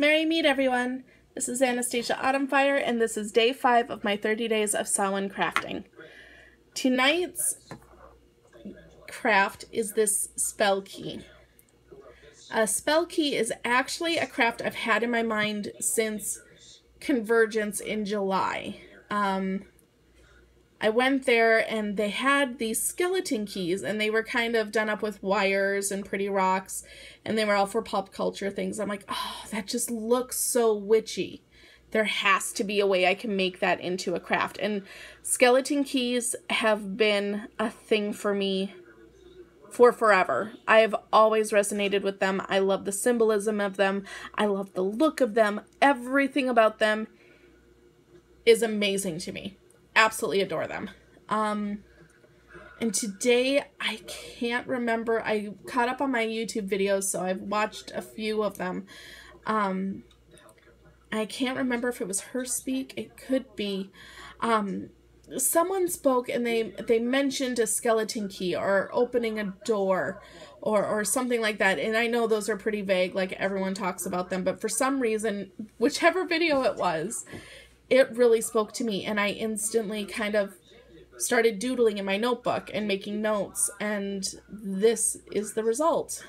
Merry meet everyone! This is Anastasia Autumnfire, and this is day 5 of my 30 days of Samhain crafting. Tonight's craft is this spell key. A spell key is actually a craft I've had in my mind since Convergence in July. I went there and they had these skeleton keys and they were kind of done up with wires and pretty rocks and they were all for pop culture things. I'm like, oh, that just looks so witchy. There has to be a way I can make that into a craft. And skeleton keys have been a thing for me for forever. I have always resonated with them. I love the symbolism of them. I love the look of them. Everything about them is amazing to me. Absolutely adore them. And today, I can't remember, I caught up on my YouTube videos, so I've watched a few of them. I can't remember if it was her speak, it could be. Someone spoke and they mentioned a skeleton key or opening a door or something like that. And I know those are pretty vague, like everyone talks about them, but for some reason, whichever video it was, it really spoke to me, and I instantly kind of started doodling in my notebook and making notes, and this is the result.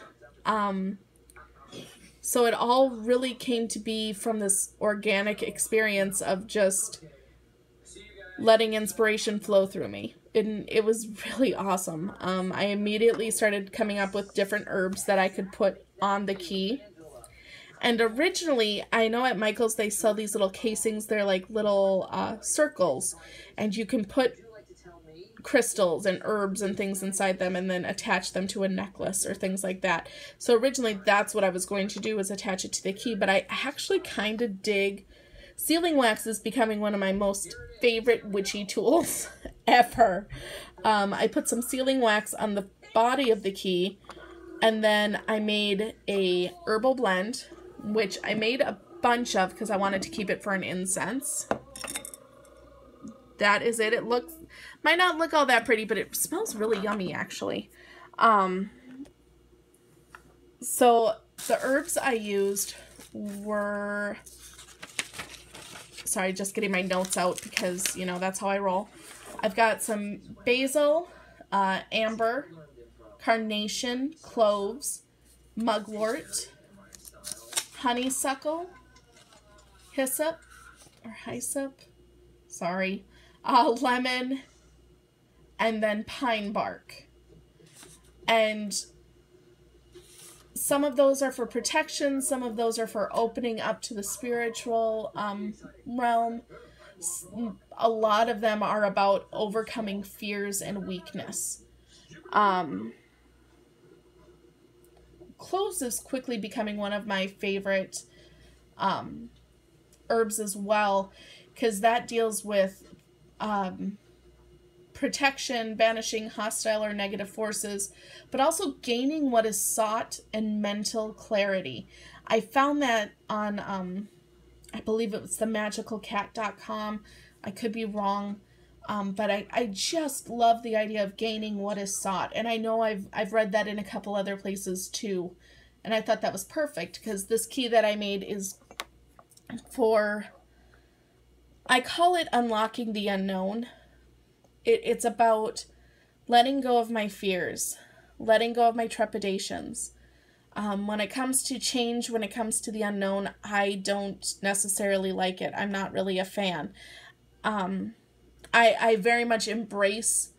So it all really came to be from this organic experience of just letting inspiration flow through me. And it was really awesome. I immediately started coming up with different herbs that I could put on the key. And originally, I know at Michael's they sell these little casings. They're like little circles. And you can put crystals and herbs and things inside them and then attach them to a necklace or things like that. So originally, that's what I was going to do, was attach it to the key. But I actually kind of dig... Sealing wax is becoming one of my most favorite witchy tools ever. I put some sealing wax on the body of the key. And then I made a herbal blend, which I made a bunch of because I wanted to keep it for an incense. That is it. It might not look all that pretty, but it smells really yummy, actually. So the herbs I used were... Sorry, just getting my notes out because, you know, that's how I roll. I've got some basil, amber, carnation, cloves, mugwort, honeysuckle, hyssop, sorry, lemon, and then pine bark. And some of those are for protection, some of those are for opening up to the spiritual realm. A lot of them are about overcoming fears and weakness. Cloves is quickly becoming one of my favorite herbs as well, because that deals with protection, banishing hostile or negative forces, but also gaining what is sought and mental clarity. I found that on, I believe it was themagicalcat.com. I could be wrong. But I just love the idea of gaining what is sought. And I know I've read that in a couple other places too. And I thought that was perfect because this key that I made is for, I call it unlocking the unknown. It's about letting go of my fears, letting go of my trepidations. When it comes to change, when it comes to the unknown, I don't necessarily like it. I'm not really a fan. I very much embrace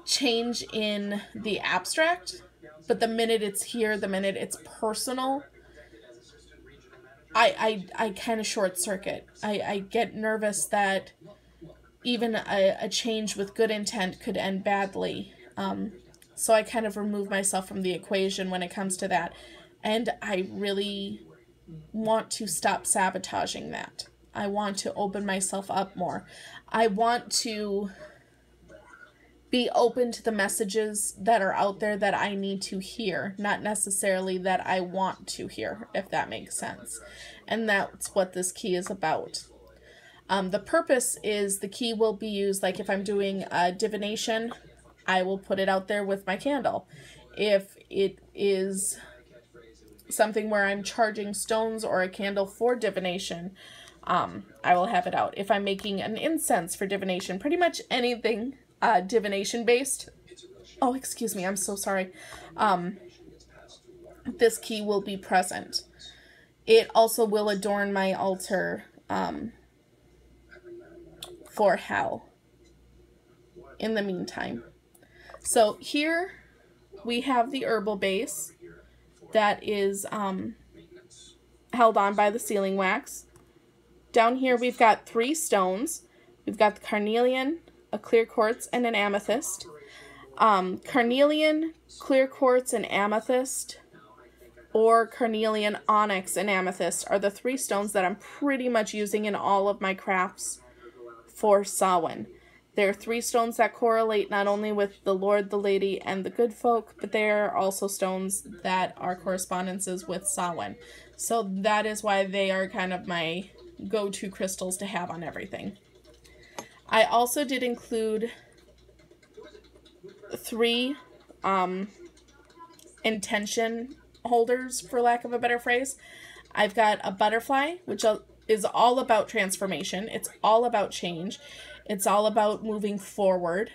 change in the abstract, but the minute it's here, the minute it's personal, I kind of short circuit. I get nervous that even a change with good intent could end badly. So I kind of remove myself from the equation when it comes to that. And I really want to stop sabotaging that. I want to open myself up more. I want to be open to the messages that are out there that I need to hear, not necessarily that I want to hear, if that makes sense. And that's what this key is about. The purpose is the key will be used, like if I'm doing a divination, I will put it out there with my candle. If it is something where I'm charging stones or a candle for divination, I will have it out. If I'm making an incense for divination, pretty much anything divination based. Oh, excuse me, I'm so sorry. This key will be present. It also will adorn my altar for hell in the meantime. So here we have the herbal base that is held on by the sealing wax. Down here we've got 3 stones. We've got the carnelian, a clear quartz, and an amethyst. Carnelian, clear quartz, and amethyst, or carnelian, onyx, and amethyst are the 3 stones that I'm pretty much using in all of my crafts for Samhain. There are 3 stones that correlate not only with the Lord, the Lady, and the good folk, but they are also stones that are correspondences with Samhain. So that is why they are kind of my go-to crystals to have on everything. I also did include 3 intention holders, for lack of a better phrase. I've got a butterfly, which is all about transformation. It's all about change. It's all about moving forward.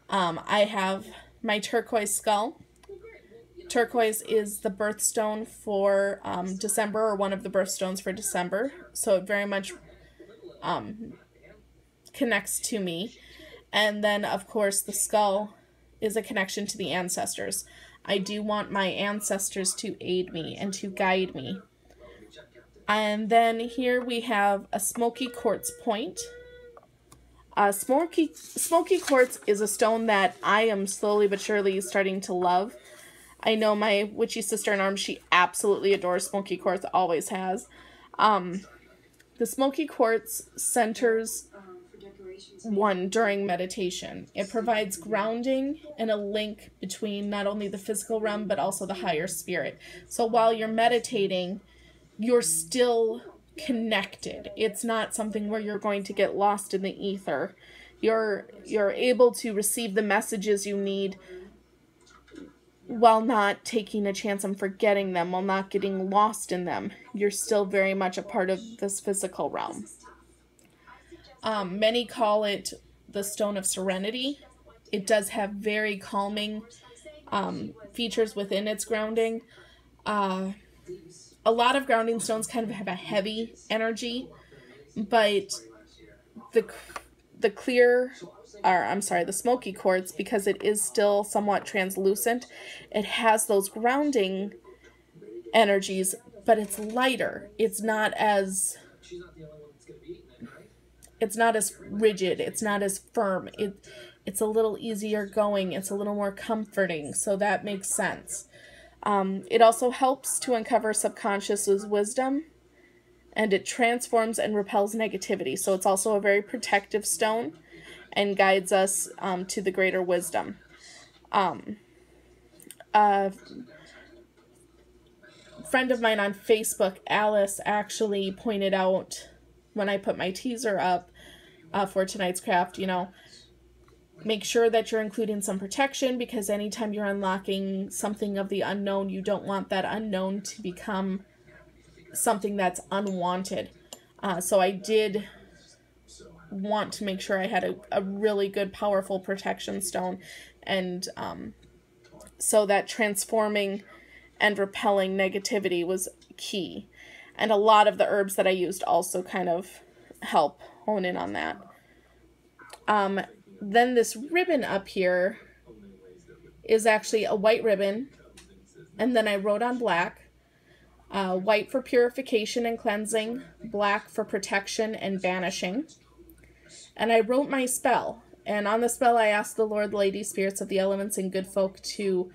I have my turquoise skull. Turquoise is the birthstone for December, or one of the birthstones for December. So it very much connects to me. And then, of course, the skull is a connection to the ancestors. I do want my ancestors to aid me and to guide me. And then here we have a smoky quartz point. Smoky quartz is a stone that I am slowly but surely starting to love. I know my witchy sister-in-arms, she absolutely adores smoky quartz, always has. The smoky quartz centers one during meditation. It provides grounding and a link between not only the physical realm, but also the higher spirit. So while you're meditating, you're still connected. It's not something where you're going to get lost in the ether. You're able to receive the messages you need while not taking a chance on forgetting them, while not getting lost in them. You're still very much a part of this physical realm. Many call it the Stone of Serenity. It does have very calming features within its grounding. A lot of grounding stones kind of have a heavy energy, but the smoky quartz, because it is still somewhat translucent, it has those grounding energies, but it's lighter. It's not as rigid. It's not as firm. It's a little easier going. It's a little more comforting. So that makes sense. It also helps to uncover subconscious wisdom, and it transforms and repels negativity. So it's also a very protective stone and guides us to the greater wisdom. A friend of mine on Facebook, Alice, actually pointed out when I put my teaser up for tonight's craft, make sure that you're including some protection, because anytime you're unlocking something of the unknown, you don't want that unknown to become something that's unwanted. So I did want to make sure I had a really good, powerful protection stone, and so that transforming and repelling negativity was key. And a lot of the herbs that I used also kind of help hone in on that. Then this ribbon up here is actually a white ribbon, and then I wrote on black, white for purification and cleansing, black for protection and banishing. And I wrote my spell, and on the spell I asked the Lord, Lady, spirits of the elements, and good folk to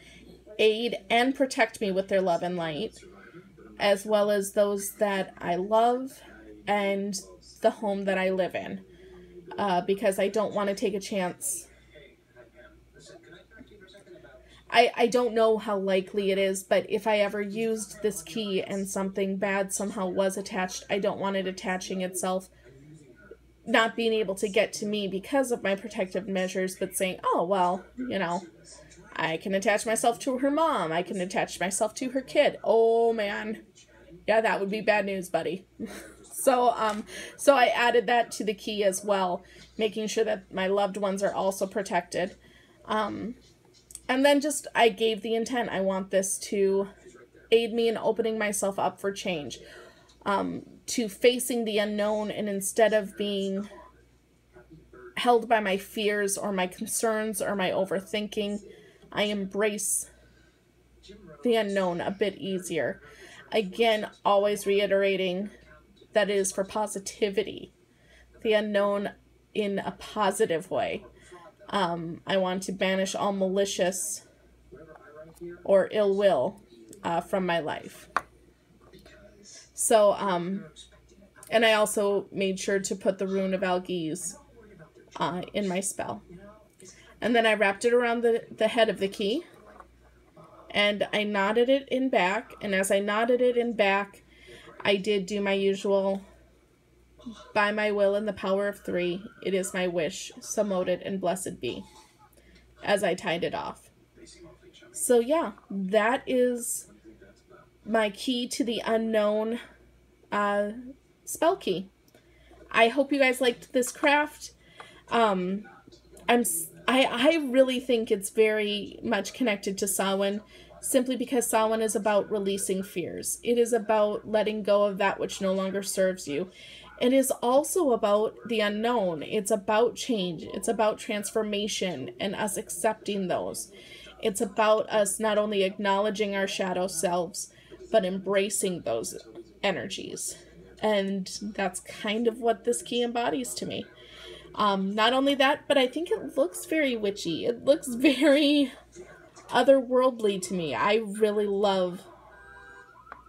aid and protect me with their love and light, as well as those that I love and the home that I live in, because I don't want to take a chance. I don't know how likely it is, but if I ever used this key and something bad somehow was attached, I don't want it attaching itself, not being able to get to me because of my protective measures, but saying, oh, well, I can attach myself to her mom. I can attach myself to her kid. Oh, man. Yeah, that would be bad news, buddy. So I added that to the key as well, making sure that my loved ones are also protected. And then just, I gave the intent. I want this to aid me in opening myself up for change, to facing the unknown, and instead of being held by my fears or my concerns or my overthinking, I embrace the unknown a bit easier. Again, always reiterating that it is for positivity, the unknown in a positive way. I want to banish all malicious or ill will from my life. So, and I also made sure to put the Rune of Algiz in my spell. And then I wrapped it around the head of the key, and I knotted it in back, and as I knotted it in back, I did do my usual, by my will and the power of 3, it is my wish, so mote it and blessed be, as I tied it off. So yeah, that is my key to the unknown spell key. I hope you guys liked this craft. I really think it's very much connected to Samhain, simply because Samhain is about releasing fears. It is about letting go of that which no longer serves you. It is also about the unknown. It's about change. It's about transformation and us accepting those. It's about us not only acknowledging our shadow selves, but embracing those energies. And that's kind of what this key embodies to me. Not only that, but I think it looks very witchy. It looks very otherworldly to me. I really love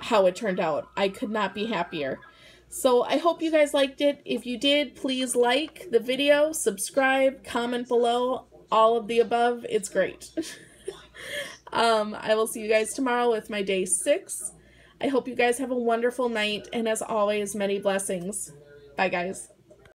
how it turned out. I could not be happier. So I hope you guys liked it. If you did, please like the video, subscribe, comment below, all of the above. It's great. I will see you guys tomorrow with my day 6. I hope you guys have a wonderful night, and as always, many blessings. Bye, guys.